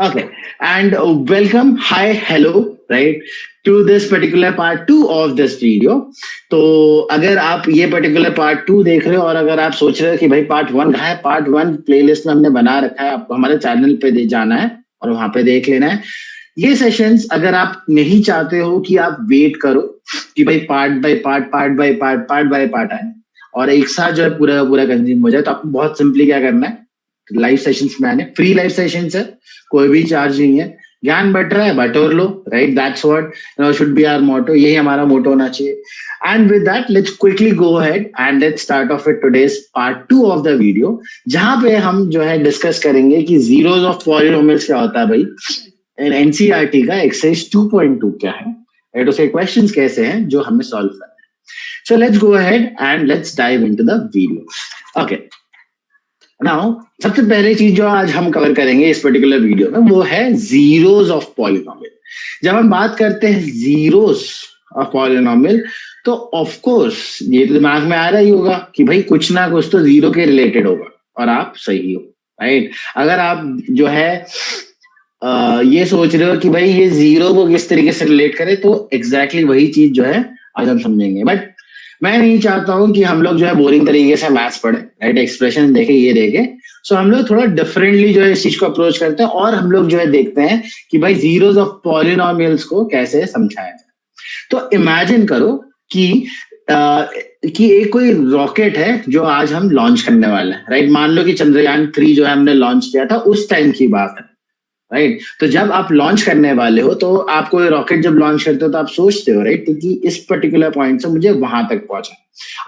Okay, and welcome, hi, hello, right, to this particular part two of this video. तो अगर आप ये particular part two देख रहे हो और अगर आप सोच रहे हो कि भाई part one कहाँ है, part one playlist में हमने बना रखा है, आपको हमारे channel पे दे जाना है और वहां पे देख लेना है. ये सेशंस अगर आप नहीं चाहते हो कि आप वेट करो कि भाई पार्ट बाय पार्ट आए और एक साथ जो है पूरा पूरा कंज्यूम हो जाए, तो आपको बहुत सिंपली क्या करना है, लाइव सेशंस में आने. फ्री लाइव सेशंस है, कोई भी चार्ज नहीं है. ज्ञान बट रहा है, बटोर लो, right. That's what should be our motto. यही हमारा मोटो होना चाहिए. And with that let's quickly go ahead and let's start off with today's part two of the video, जहां पे हम जो है डिस्कस करेंगे कि जीरोस ऑफ पॉलिनोमियल्स क्या होता है भाई. एनसीईआरटी का एक्सरसाइज 2.2 क्या है, राइट. उसके क्वेश्चंस कैसे हैं जो हमें सॉल्व करना है. सो let's go ahead and let's dive into the video. Okay, now सबसे पहले चीज जो आज हम कवर करेंगे इस पर्टिकुलर वीडियो में वो है जीरोस ऑफ पॉलिनोमियल. जब हम बात करते हैं जीरोस ऑफ पॉलिनोमियल तो ऑफ कोर्स ये तो दिमाग में आ रहा ही होगा कि भाई कुछ ना कुछ तो जीरो के रिलेटेड होगा, और आप सही हो, राइट. अगर आप जो है ये सोच रहे हो कि भाई ये जीरो को किस तरीके से रिलेट करे, तो एग्जैक्टली वही चीज जो है आज हम समझेंगे. बट मैं नहीं चाहता हूं कि हम लोग जो है बोरिंग तरीके से मैथ्स पढ़े, राइट. एक्सप्रेशन देखे, ये देखे. सो हम लोग थोड़ा डिफरेंटली जो है इस चीज को अप्रोच करते हैं और हम लोग जो है देखते हैं कि भाई जीरोस ऑफ पॉलिनोमियल्स को कैसे समझाया जाए. तो इमेजिन करो कि एक कोई रॉकेट है जो आज हम लॉन्च करने वाले हैं, राइट. मान लो कि चंद्रयान 3 जो है हमने लॉन्च किया था, उस टाइम की बात है, राइट. तो जब आप लॉन्च करने वाले हो तो आप कोई रॉकेट जब लॉन्च करते हो तो आप सोचते हो, राइट, कि इस पर्टिकुलर पॉइंट से मुझे वहां तक पहुंचा.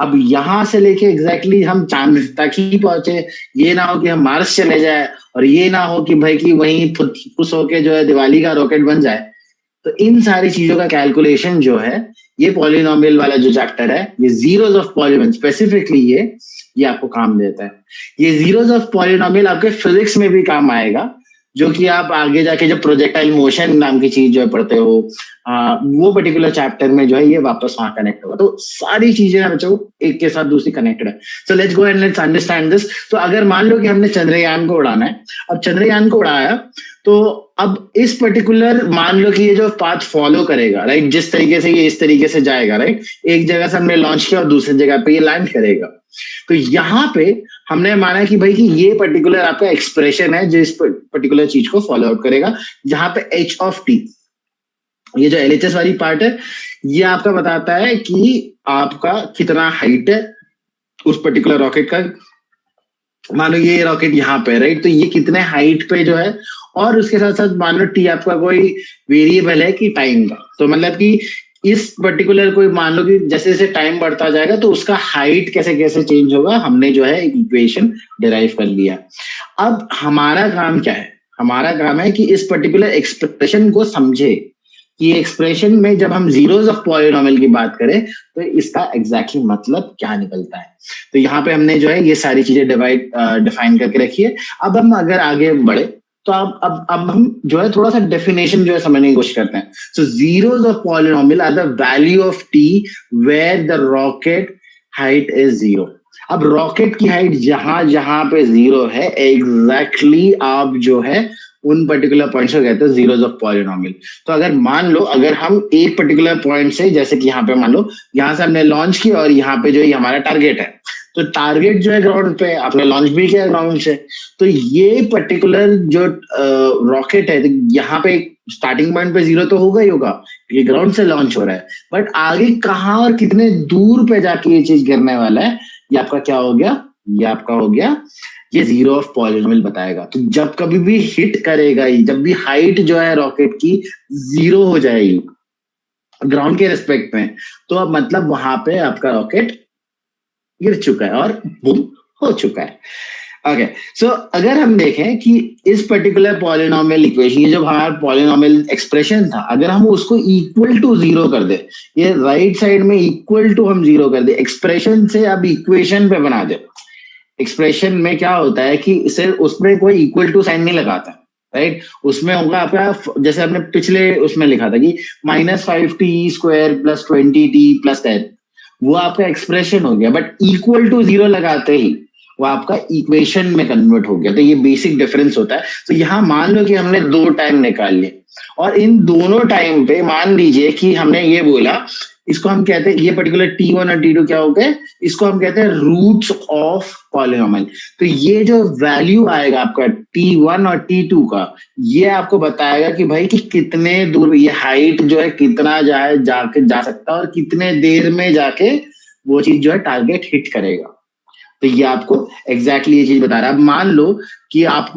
अब यहां से लेके एग्जैक्टली हम चांद तक ही पहुंचे. ये ना हो कि हम मार्स चले जाए और ये ना हो कि भाई कि वहीं फुस होके जो है दिवाली का रॉकेट बन जाए. तो इन सारी चीजों का कैलकुलेशन जो है, ये पॉलिनोमियल वाला जो चैप्टर है, ये जीरोस ऑफ पॉलिनोमियल स्पेसिफिकली ये आपको काम देता है. ये जीरोस ऑफ पॉलिनोमियल आपके फिजिक्स में भी काम आएगा, जो कि आप आगे जाके जब प्रोजेक्टाइल मोशन नाम की चीज जो है पढ़ते हो, वो पर्टिकुलर चैप्टर में जो है ये वापस वहां कनेक्ट होगा. तो सारी चीजें ना बच्चों एक के साथ दूसरी कनेक्टेड है. सो let's go and let's understand this. तो अगर मान लो कि हमने चंद्रयान को उड़ाना है, अब चंद्रयान को उड़ाया तो अब इस पर्टिकुलर मान लो कि ये जो पाथ फॉलो करेगा, राइट, जिस तरीके से ये इस तरीके से जाएगा, राइट. एक जगह से हमने लॉन्च किया और दूसरी जगह पे ये लैंड करेगा. तो यहाँ पे हमने माना कि भाई कि ये पर्टिकुलर आपका एक्सप्रेशन है जो इस पर्टिकुलर चीज को फॉलो आउट करेगा, जहां पे एच ऑफ टी, ये जो एलएचएस वाली पार्ट है, ये आपका बताता है कि आपका कितना हाइट है उस पर्टिकुलर रॉकेट का. मान लो ये रॉकेट यहाँ पे, राइट, तो ये कितने हाइट पे जो है, और उसके साथ साथ मान लो टी आपका कोई वेरिएबल है कि टाइम का. तो मतलब कि इस पर्टिकुलर कोई मान लो कि जैसे जैसे टाइम बढ़ता जाएगा तो उसका हाइट कैसे कैसे चेंज होगा, हमने जो है एक इक्वेशन डिराइव कर लिया. अब हमारा काम क्या है, हमारा काम है कि इस पर्टिकुलर एक्सप्रेशन को समझे कि एक्सप्रेशन में जब हम जीरोस ऑफ पॉलिनोमियल की बात करें तो इसका एग्जैक्टली मतलब क्या निकलता है. तो यहाँ पे हमने जो है ये सारी चीजें डिफाइन करके रखी है. अब हम अगर आगे बढ़े तो अब हम जो है थोड़ा सा डेफिनेशन जो है समझने की कोशिश करते हैं. So zeros of polynomial are the value of t where the rocket height is zero. अब रॉकेट की हाइट जहां जहां पे जीरो है, एग्जैक्टली आप जो है उन पर्टिकुलर पॉइंट्स को कहते हैं जीरोस ऑफ पॉलिनोमियल. तो अगर मान लो अगर हम एक पर्टिकुलर पॉइंट से, जैसे कि यहाँ पे मान लो यहाँ से हमने लॉन्च किया और यहाँ पे जो है हमारा टारगेट है, तो टारगेट जो है ग्राउंड पे, आपने लॉन्च भी किया ग्राउंड से. तो ये पर्टिकुलर जो रॉकेट है, तो यहाँ पे स्टार्टिंग पॉइंट पे जीरो तो होगा ही होगा, ये ग्राउंड से लॉन्च हो रहा है. बट आगे कहाँ और कितने दूर पे जाके ये चीज गिरने वाला है, ये आपका क्या हो गया, ये आपका हो गया ये जीरो ऑफ पॉलिनोमियल बताएगा. तो जब कभी भी हिट करेगा, जब भी हाइट जो है रॉकेट की जीरो हो जाएगी ग्राउंड के रिस्पेक्ट में, तो अब मतलब वहां पे आपका रॉकेट गिर चुका है और बूम हो चुका है. ओके, सो अगर हम देखें कि इस पर्टिकुलर पॉलिनोमियल इक्वेशन, ये जो हमारा पॉलिनोमियल एक्सप्रेशन था, अगर हम उसको इक्वल टू जीरो कर दे, ये राइट साइड में इक्वल टू हम जीरो कर दे, एक्सप्रेशन से अब इक्वेशन पे बना दे. एक्सप्रेशन में क्या होता है कि इसे उसमें कोई इक्वल टू साइन नहीं लगाता, राइट. उसमें होगा आपका, जैसे आपने पिछले उसमें लिखा था कि -5t² + 20t + 10, वो आपका एक्सप्रेशन हो गया. बट इक्वल टू जीरो लगाते ही वो आपका इक्वेशन में कन्वर्ट हो गया। तो ये बेसिक डिफरेंस होता है। तो यहाँ मान लो कि हमने 2 टाइम निकाल लिए और इन दोनों टाइम पे मान लीजिए कि हमने ये बोला, इसको हम कहते हैं, ये पर्टिकुलर T1 और T2 क्या हो गए, इसको हम कहते हैं रूट्स ऑफ पॉलिनोमियल। तो ये जो वैल्यू आएगा आपका T1 और T2 का, ये आपको बताएगा कि भाई कि कितने दूर ये हाइट जो है कितना जाके जा सकता है और कितने देर में जाके वो चीज जो है टारगेट हिट करेगा। तो ये आपको एग्जैक्टली ये चीज बता रहा है। अब मान लो कि आप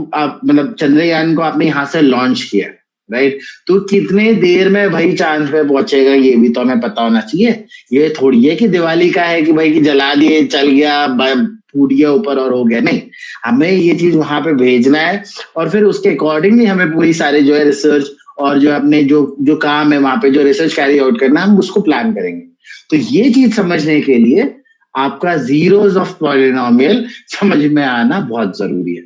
मतलब चंद्रयान को आपने यहाँ से लॉन्च किया, राइट, तो कितने देर में भाई चांद पे पहुंचेगा ये भी तो हमें पता होना चाहिए। ये थोड़ी है कि दिवाली का है कि भाई कि जला दिए चल गया फूट गया ऊपर और हो गया, नहीं, हमें ये चीज वहां पे भेजना है और फिर उसके अकॉर्डिंगली हमें पूरी सारे जो है रिसर्च और जो अपने जो काम है वहां पे जो रिसर्च कैरी आउट करना हम उसको प्लान करेंगे। तो ये चीज समझने के लिए आपका जीरोस ऑफ पॉलिनोमियल समझ में आना बहुत जरूरी है।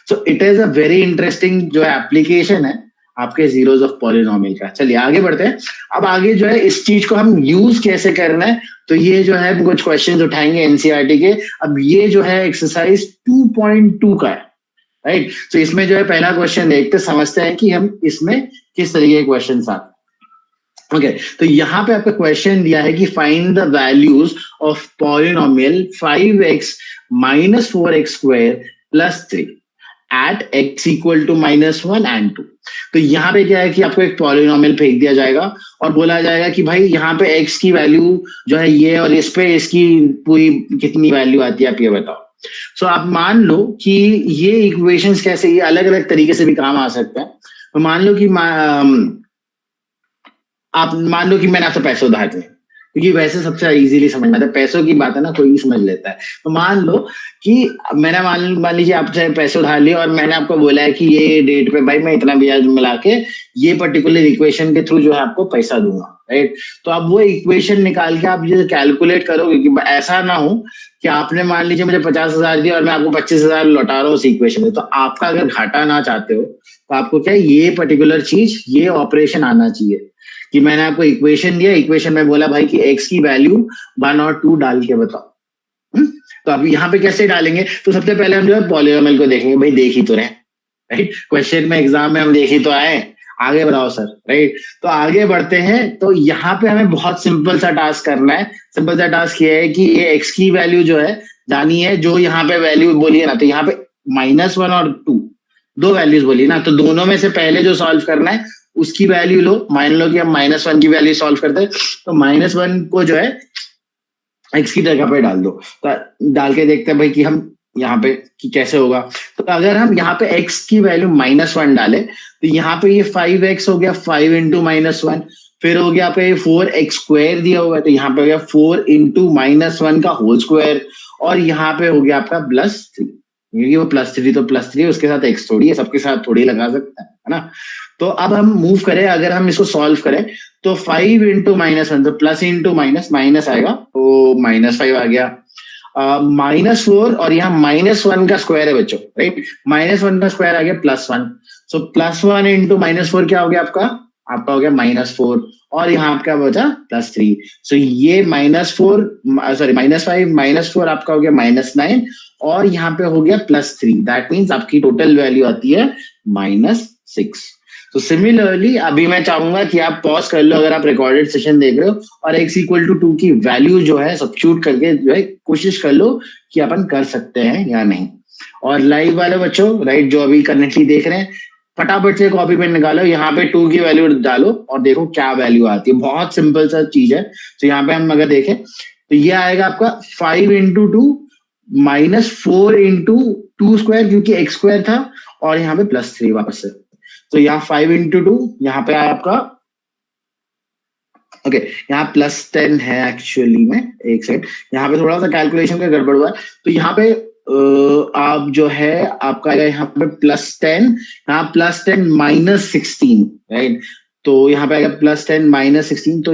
So it is a very interesting जो एप्लीकेशन है आपके जीरोस ऑफ पॉलिनोमियल का। चलिए आगे बढ़ते हैं। अब आगे जो है इस चीज को हम यूज कैसे करना है, तो ये जो है कुछ क्वेश्चंस उठाएंगे एनसीईआरटी के। अब ये जो है एक्सरसाइज 2.2 का है, राइट। तो इसमें जो है पहला क्वेश्चन देखते समझते हैं कि हम इसमें किस तरीके के क्वेश्चन आते हैं। ओके, तो यहाँ पे आपका क्वेश्चन दिया है कि find the values of polynomial 5x minus 4x square plus 3 at x equal to -1 and 2। तो यहाँ पे क्या है कि आपको एक पॉलिनोमियल फेंक दिया जाएगा और बोला जाएगा कि भाई यहाँ पे x की वैल्यू जो है ये और इस पे इसकी पूरी कितनी वैल्यू आती है आप ये बताओ। सो आप मान लो कि ये इक्वेशंस कैसे ये अलग अलग तरीके से भी काम आ सकते हैं। तो मान लो कि आप मान लो कि मैंने आपसे पैसे उधार लिए, क्योंकि वैसे सबसे इजीली समझ में आता है, पैसों की बात है ना, कोई भी समझ लेता है। तो मान लो कि मैंने मान लीजिए आपसे पैसे उधार लिए और मैंने आपको बोला है कि ये डेट पे भाई मैं इतना ब्याज मिला के ये पर्टिकुलर इक्वेशन के थ्रू जो है आपको पैसा दूंगा, राइट। तो अब वो इक्वेशन निकाल के आप ये कैलकुलेट करोगे कि ऐसा ना हो कि आपने मान लीजिए मुझे 50,000 दिया और मैं आपको 25,000 लौटा रहा हूँ उस इक्वेशन में। तो आपका अगर घाटा ना चाहते हो तो आपको क्या ये पर्टिकुलर चीज ये ऑपरेशन आना चाहिए कि मैंने आपको इक्वेशन दिया, इक्वेशन में बोला भाई कि x की वैल्यू 1 और 2 डाल के बताओ। तो अब यहाँ पे कैसे डालेंगे, तो सबसे पहले हम जो है पॉलिनोमियल को देखेंगे। भाई देख ही तो रहे, राइट, क्वेश्चन में एग्जाम में हम देख ही तो आए, आगे बढ़ाओ सर, राइट। तो आगे बढ़ते हैं। तो यहाँ पे हमें बहुत सिंपल सा टास्क करना है। सिंपल सा टास्क ये है कि ये x की वैल्यू जो है जानी है, जो यहाँ पे वैल्यू बोली है ना, तो यहाँ पे -1 और 2 दो वैल्यूज बोली ना, तो दोनों में से पहले जो सॉल्व करना है उसकी वैल्यू लो। मान लो कि हम -1 की वैल्यू सॉल्व करते हैं, तो -1 को जो है x की जगह पे डाल दो। तो डाल के देखते हैं भाई कि हम यहाँ पे कि कैसे होगा। तो अगर हम यहाँ पे x की वैल्यू -1 डाले तो यहाँ पे ये 5x हो गया, 5 इंटू -1, फिर हो गया पे 4x स्क्वायर दिया हुआ है, तो यहाँ पे हो गया 4 इंटू -1 का होल स्क्वायर, और यहाँ पे हो गया आपका +3, क्योंकि वो +3 तो +3 उसके साथ x थोड़ी है, सबके साथ थोड़ी लगा सकता है ना। तो अब हम मूव करें, अगर हम इसको सॉल्व करें तो 5 इंटू -1, तो प्लस इंटू माइनस आएगा, तो -5 आ गया। -4 और यहाँ -1 का स्क्वायर है बच्चों, राइट, -1 का स्क्वायर आ गया +1। सो +1 इंटू -4 क्या हो गया आपका हो गया -4, और यहाँ क्या बचा +3। सो ये -5 -4 आपका हो गया -9, और यहाँ पे हो गया +3। दैट मीन्स आपकी टोटल वैल्यू आती है -6। तो सिमिलरली अभी मैं चाहूंगा कि आप पॉज कर लो अगर आप रिकॉर्डेड सेशन देख रहे हो, और x इक्वल टू 2 की वैल्यू जो है सब्स्टिट्यूट करके जो है कोशिश कर लो कि अपन कर सकते हैं या नहीं। और लाइव वाले बच्चों, राइट, जो अभी करंटली देख रहे हैं, फटाफट से कॉपी पेन निकालो, यहाँ पे 2 की वैल्यू डालो और देखो क्या वैल्यू आती है। बहुत सिंपल सा चीज है। तो यहाँ पे हम अगर देखें तो ये आएगा आपका 5 इंटू 2 -4 इंटू 2 स्क्वायर, क्योंकि x स्क्वायर था, और यहाँ पे +3 वापस से। तो यहाँ 5 इंटू 2 यहाँ पे आया आपका, ओके, यहाँ +10 है एक्चुअली में, एक सेकंड, यहाँ पे थोड़ा सा कैलकुलेशन का गड़बड़ हुआ है। तो यहाँ पे आप जो है आपका यहाँ पे +10, यहाँ +10 -16, राइट। तो यहाँ पे आएगा +10 -16, तो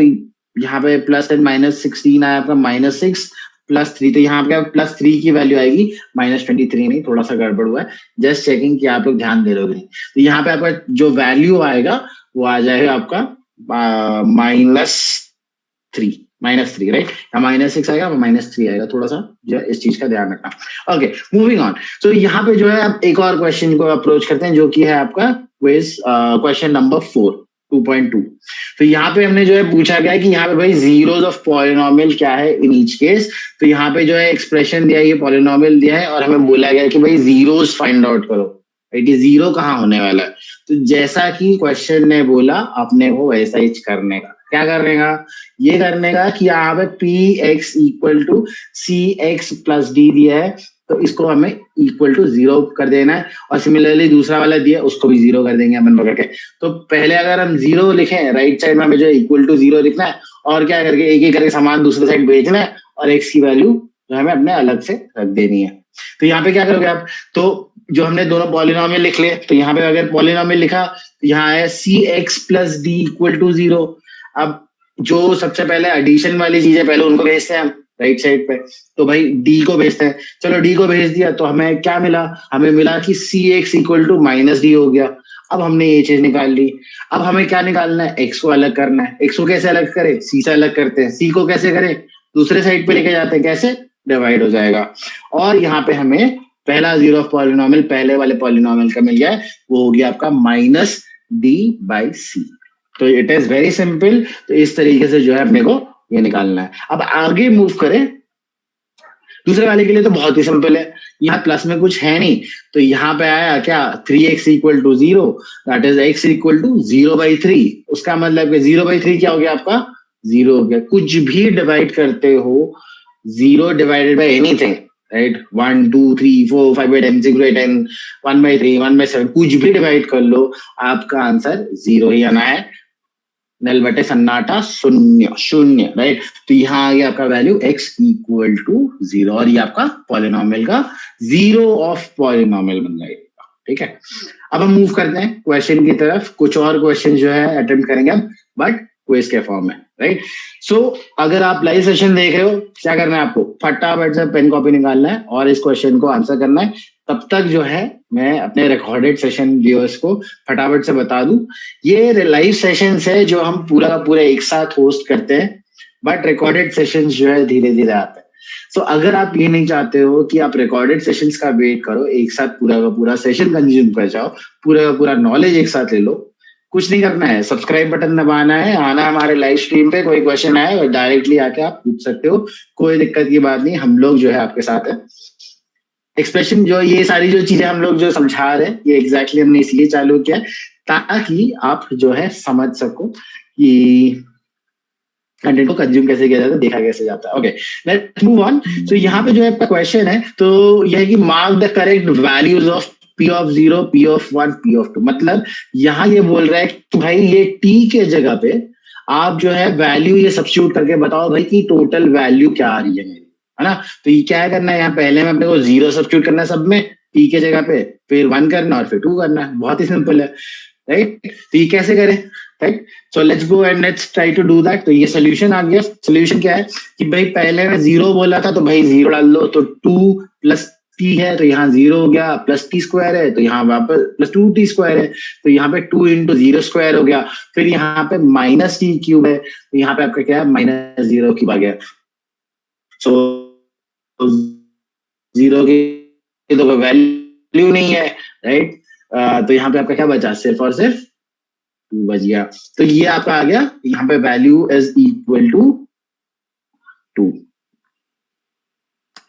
यहाँ पे +10 -16 आया आपका -6 +3, तो यहाँ पे +3 की वैल्यू आएगी -23, नहीं, थोड़ा सा गड़बड़ हुआ है, जस्ट चेकिंग कि आप लोग ध्यान दे रहे हो। तो यहाँ पे आपका जो वैल्यू आएगा वो आ जाएगा आपका -3, -3, राइट, या -6 आएगा, -3 आएगा, थोड़ा सा जो है इस चीज का ध्यान रखना। Okay, moving on. तो यहाँ पे जो है आप एक और क्वेश्चन को अप्रोच करते हैं, जो कि है आपका क्विज क्वेश्चन नंबर 4, 2.2। तो यहाँ पे हमने जो है पूछा गया है कि यहाँ पे भाई जीरोस ऑफ पॉलिनोमियल क्या है इन ईच केस। तो यहाँ पे जो है एक्सप्रेशन दिया है, ये पॉलिनोमियल दिया है, और हमें बोला गया है कि भाई जीरोस फाइंड आउट करो, राइट, ये जीरो कहाँ होने वाला है। तो जैसा कि क्वेश्चन ने बोला, अपने को वैसा ही करने का, क्या करने का, ये करने का कि यहाँ पे P X equal to C x plus D दिया है, तो इसको हमें इक्वल टू 0 कर देना है, और सिमिलरली दूसरा वाला दिया उसको भी 0 कर देंगे अपन पकड़ के। तो पहले अगर हम 0 लिखें, राइट साइड में हमें जो इक्वल टू 0 लिखना है, और क्या करके एक एक करके सामान दूसरे साइड भेजना है, और एक्स की वैल्यू जो हमें अपने अलग से रख देनी है। तो यहाँ पे क्या करोगे आप, तो जो हमने दोनों पॉलिनोमियल लिख लिए, तो यहाँ पे अगर पॉलिनोमियल लिखा, यहाँ है c x plus d equal to 0। अब जो सबसे पहले एडिशन वाली चीजें पहले उनको भेजते हैं हम राइट साइड पे, तो भाई डी को भेजते हैं। चलो डी को भेज दिया, तो हमें क्या मिला, हमें मिला कि c x equal to minus d हो गया। अब हमने ये चीज निकाल ली। अब हमें क्या निकालना है, एक्स को अलग करना है। एक्स को कैसे अलग करें, सी से अलग करते हैं। सी को कैसे करें, दूसरे साइड पे लेके जाते हैं, कैसे, डिवाइड हो जाएगा। और यहाँ पे हमें पहला जीरो ऑफ पॉलिनोमियल पहले वाले पॉलिनोमियल का मिल गया है, वो हो गया आपका माइनस डी बाई सी। तो इट इज वेरी सिंपल। तो इस तरीके से जो है अपने को ये निकालना है। अब आगे मूव करें, दूसरे वाले के लिए तो बहुत ही सिंपल है, यहाँ प्लस में कुछ है नहीं, तो यहाँ पे आया क्या, 3x equal to 0, that is x equal to 0/3। उसका मतलब 0/3 क्या हो गया आपका, 0 हो गया। कुछ भी डिवाइड करते हो, 0 डिवाइडेड बाई एनीथिंग, राइट, 1 2 3 4 5 8 10 6 8 10 1/3 1/7 कुछ भी डिवाइड कर लो, आपका आंसर 0 ही आना है। नल बटे सन्नाटा, शून्य शून्य, राइट। तो यहाँ आ गया आपका वैल्यू x इक्वल टू 0, और ये आपका पॉलिनोमियल का जीरो ऑफ पॉलिनोमियल बन जाएगा। ठीक है, अब हम मूव करते हैं क्वेश्चन की तरफ। कुछ और क्वेश्चन जो है अटेम्प्ट करेंगे हम, बट क्विज के फॉर्म में, राइट। सो अगर आप लाइव सेशन देख रहे हो, क्या करना है आपको, फटाफट से पेन कॉपी निकालना है और इस क्वेश्चन को आंसर करना है। तब तक जो है मैं अपने रिकॉर्डेड सेशन व्यूअर्स को फटाफट से बता दूं, ये लाइव सेशंस है जो हम पूरा का पूरा एक साथ होस्ट करते हैं, बट रिकॉर्डेड सेशंस जो है धीरे धीरे आते हैं। सो अगर आप ये नहीं चाहते हो कि आप रिकॉर्डेड सेशंस का वेट करो, एक साथ पूरा का पूरा सेशन कंज्यूम कर जाओ, पूरा का पूरा नॉलेज एक साथ ले लो, कुछ नहीं करना है, सब्सक्राइब बटन दबाना है, आना हमारे लाइव स्ट्रीम पे, कोई क्वेश्चन आए और डायरेक्टली आके आप पूछ सकते हो, कोई दिक्कत की बात नहीं, हम लोग जो है आपके साथ है। एक्सप्रेशन जो ये सारी जो चीजें हम लोग जो समझा रहे हैं, ये एग्जैक्टली हमने इसलिए चालू किया ताकि आप जो है समझ सको कि कंटेंट को कंज्यूम कैसे किया जाता है, देखा कैसे जाता है। Okay, let's move on. तो यहाँ पे जो है क्वेश्चन है, तो यह है कि mark the correct values of P of 0, P of 1, P of 2। मतलब यहाँ ये बोल रहा है कि भाई ये T के जगह पे आप जो है वैल्यू ये सब्स्टिट्यूट करके बताओ भाई कि टोटल वैल्यू क्या आ रही है मेरी, है ना। तो ये क्या करना है, यहाँ पहले में अपने को 0 सब्स्टिट्यूट करना है सब में T के जगह पे, फिर 1 करना और फिर 2 करना है, बहुत ही सिंपल है, राइट। तो ये कैसे करें, right. So let's go and let's try to do that. तो ये सोल्यूशन आ गया। सोल्यूशन क्या है कि भाई पहले में 0 बोला था, तो भाई 0 डाल दो, तो 2 प्लस t है तो यहाँ 0 हो गया, प्लस t स्क्वायर है तो यहाँ वापस प्लस 2t स्क्वायर है, तो यहाँ पे 2 इंटू 0 स्क्वायर हो गया, फिर यहाँ पे माइनस t क्यूब है, तो यहाँ पे आपका क्या है, -0 क्यूब आ गया। सो 0 की तो वैल्यू नहीं है, राइट। तो यहाँ पे आपका क्या बचा, सिर्फ और सिर्फ 2 बच गया। तो ये आपका आ गया, यहाँ पे value is equal to 2।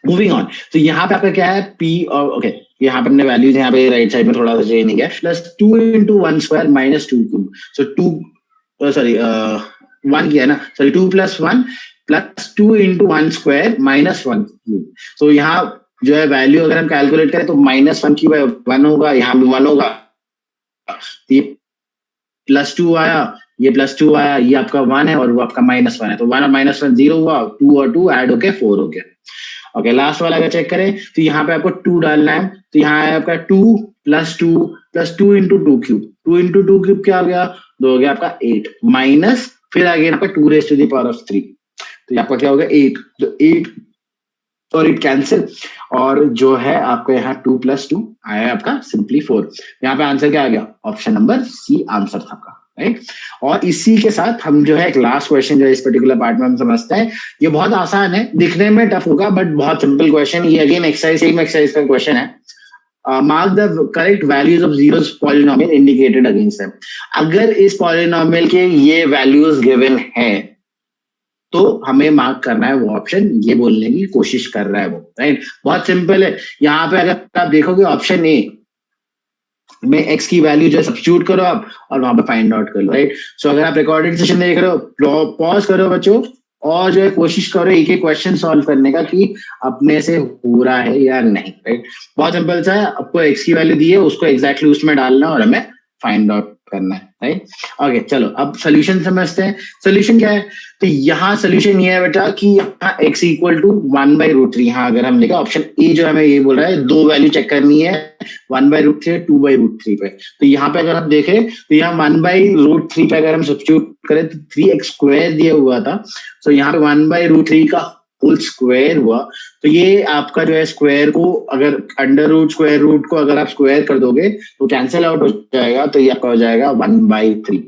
Moving on. तो यहाँ पे आपका क्या है, p और ओके, यहाँ पे अपने वैल्यूज यहाँ पे राइट साइड में थोड़ा सा चेंज नहीं किया, plus 2 into 1 square minus 2 cube. So 2 sorry 1 किया ना, sorry 2 plus 1 plus 2 into 1 square minus 1 cube. तो यहाँ जो है वैल्यू अगर हम कैलकुलेट करें तो -1 क्यूब 1 होगा, यहाँ भी 1 होगा, ये +2 आया, ये +2 आया, ये आपका 1 है और वो आपका -1 है, तो 1 और -1 0 हुआ, 2 और 2 ऐड होके 4 हो गया। ओके, लास्ट वाला अगर चेक करें तो यहाँ पे आपको 2 डालना है, तो यहाँ है आपका 2 plus 2 plus 2 into 2 cube, 2 into 2 cube क्या हो गया, 2 हो गया आपका 8, माइनस फिर अगेन आपका 2 raise to the power of 3, तो आपका क्या होगा 8, तो 8 और 8 कैंसिल, और जो है आपका यहाँ 2 प्लस 2 आया आपका सिंपली 4। यहाँ पे आंसर क्या आ गया, ऑप्शन नंबर सी आंसर था आपका। राइट। और इसी के साथ हम जो है एक लास्ट क्वेश्चन जो है इस पर्टिकुलर पार्ट में हम समझते हैं। ये बहुत आसान है, दिखने में टफ होगा बट बहुत सिंपल क्वेश्चन। ये अगेन एक्सरसाइज, सेम एक्सरसाइज का क्वेश्चन है। Mark the correct values of zeros polynomial indicated against them. अगर इस पॉलिनोमियल के ये वैल्यूज गिवन है तो हमें मार्क करना है वो ऑप्शन, ये बोलने की कोशिश कर रहा है वो, राइट। बहुत सिंपल है। यहाँ पे अगर आप देखोगे ऑप्शन ए में एक्स की वैल्यू जो है सब्स्टिट्यूट करो आप और वहां पे फाइंड आउट कर लो, राइट। सो अगर आप रिकॉर्डेड सेशन देख रहे हो, पॉज करो बच्चों और जो है कोशिश करो एक एक क्वेश्चन सॉल्व करने का कि अपने से हो रहा है या नहीं, राइट। बहुत सिंपल सा है, आपको एक्स की वैल्यू दी है उसको एग्जैक्टली उसमें डालना और हमें फाइंड आउट करना है, राइट। ओके चलो अब सोल्यूशन समझते हैं। सोल्यूशन क्या है? तो यहाँ सोल्यूशन ये है बेटा कि यहाँ x इक्वल टू 1/√3। यहाँ अगर हम लिखा ऑप्शन ए जो हमें ये बोल रहा है दो वैल्यू चेक करनी है 1/√3 2/√3 पे। तो यहाँ पे अगर हम देखें तो यहाँ 1/√3 पे अगर हम सब्स्टिट्यूट करें तो 3x² दिया हुआ था। तो यहाँ पे 1/√3 का होल स्क्वायर हुआ। तो ये आपका जो है स्क्वायर को अगर अंडर रूट स्क्वायर रूट को अगर आप स्क्वायर कर दोगे तो कैंसिल आउट हो जाएगा। तो ये आपका हो जाएगा 1/3।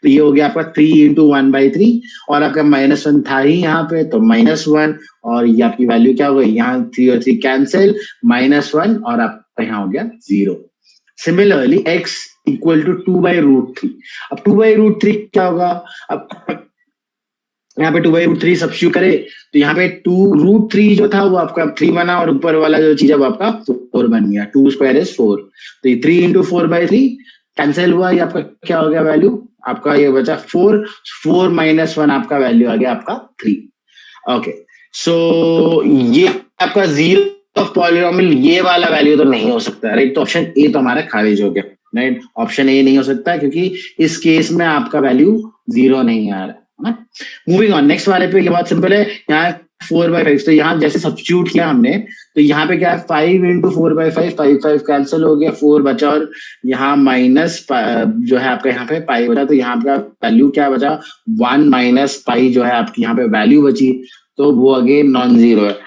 तो ये हो गया आपका 3 × 1/3 और आपका -1 था ही यहाँ पे तो -1 और ये आपकी वैल्यू क्या हो गई, यहाँ 3 और 3 कैंसिल, -1 और आपका यहाँ हो गया 0। Similarly x equal to 2/√3। अब 2/√3 क्या होगा? अब यहाँ पे 2/√3 सब्स्टिट्यूट करे तो यहाँ पे 2√3 जो था वो आपका 3 बना और ऊपर वाला जो चीज है वो आपका 4 बन गया। 2² = 4। तो ये 3 × 4/3 कैंसिल हुआ। ये आपका क्या हो गया वैल्यू? आपका ये बचा 4 -1 आपका वैल्यू आ गया आपका 3। ओके सो ये आपका 0 ऑफ पॉलिनोमियल ये वाला वैल्यू तो नहीं हो सकता, राइट। तो ऑप्शन ए तो हमारा खारिज हो गया, राइट। ऑप्शन ए नहीं हो सकता क्योंकि इस केस में आपका वैल्यू 0 नहीं आ रहा है। मूविंग ऑन नेक्स्ट वाले पे, ये बहुत सिंपल है। यहाँ 4/5 तो यहाँ जैसे सब्स्टिट्यूट किया हमने तो यहाँ पे क्या है 5 × 4/5 5 कैंसिल हो गया 4 बचा और यहाँ माइनस जो है आपका यहाँ पे पाई बचा। तो यहाँ पे वैल्यू क्या बचा 1 - पाई जो है आपकी यहाँ पे वैल्यू बची तो वो अगेन नॉन जीरो है।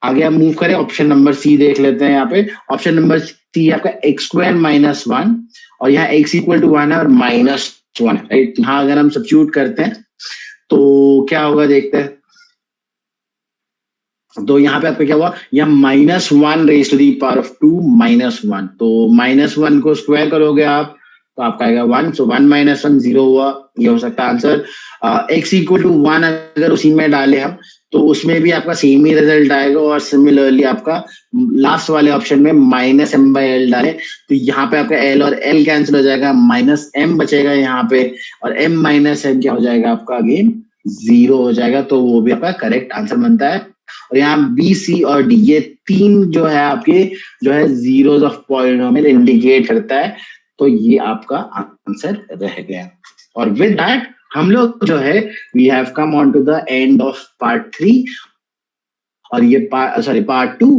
आगे हम मूव करें ऑप्शन नंबर सी देख लेते हैं। यहाँ पे ऑप्शन नंबर सी आपका x² - 1 और यहाँ x इक्वल टू 1 है और -1 है, राइट। यहाँ अगर हम सब्स्टिट्यूट करते हैं तो क्या होगा देखते हैं। तो यहाँ पे आपका क्या हुआ, यहाँ -1 raised to the power of 2 -1। तो -1 को स्क्वायर करोगे आप तो आपका आएगा 1। सो 1 - 1 0 हुआ। ये हो सकता है आंसर। x इक्वल टू 1 अगर उसी में डाले हम तो उसमें भी आपका सेम ही रिजल्ट आएगा। और सिमिलरली आपका लास्ट वाले ऑप्शन में -m/l डाले तो यहाँ पे आपका l और l कैंसिल हो जाएगा, -m बचेगा यहाँ पे और m - m क्या हो जाएगा आपका अगेन 0 हो जाएगा। तो वो भी आपका करेक्ट आंसर बनता है। और यहाँ बी सी और डी ये तीन जो है आपके जो है जीरोस ऑफ पॉलिनोमियल इंडिकेट करता है। तो ये आपका आंसर रह गया। और विद दैट हम लोग जो है we have come on to the end of part 3 और ये part 2।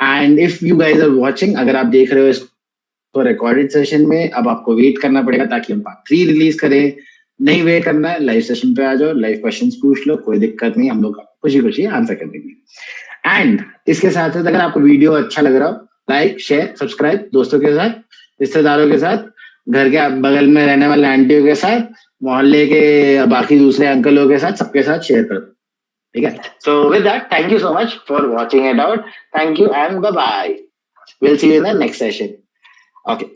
And if you guys are watching, अगर आप देख रहे हो इसको रिकॉर्डेड सेशन में, अब आपको वेट करना पड़ेगा ताकि हम पार्ट 3 रिलीज करें। नहीं वेट करना है, लाइव सेशन पे आ जाओ, लाइव क्वेश्चंस पूछ लो, कोई दिक्कत नहीं, हम लोग खुशी खुशी आंसर कर देंगे। एंड इसके साथ साथ अगर आपको वीडियो अच्छा लग रहा हो लाइक शेयर सब्सक्राइब दोस्तों के साथ, रिश्तेदारों के साथ, घर के बगल में रहने वाले आंटियों के साथ, मोहल्ले के बाकी दूसरे अंकलों के साथ, सबके साथ शेयर करो, ठीक है। So with that thank you so much for watching it out. Thank you and bye bye. Will see you in the next session. Okay.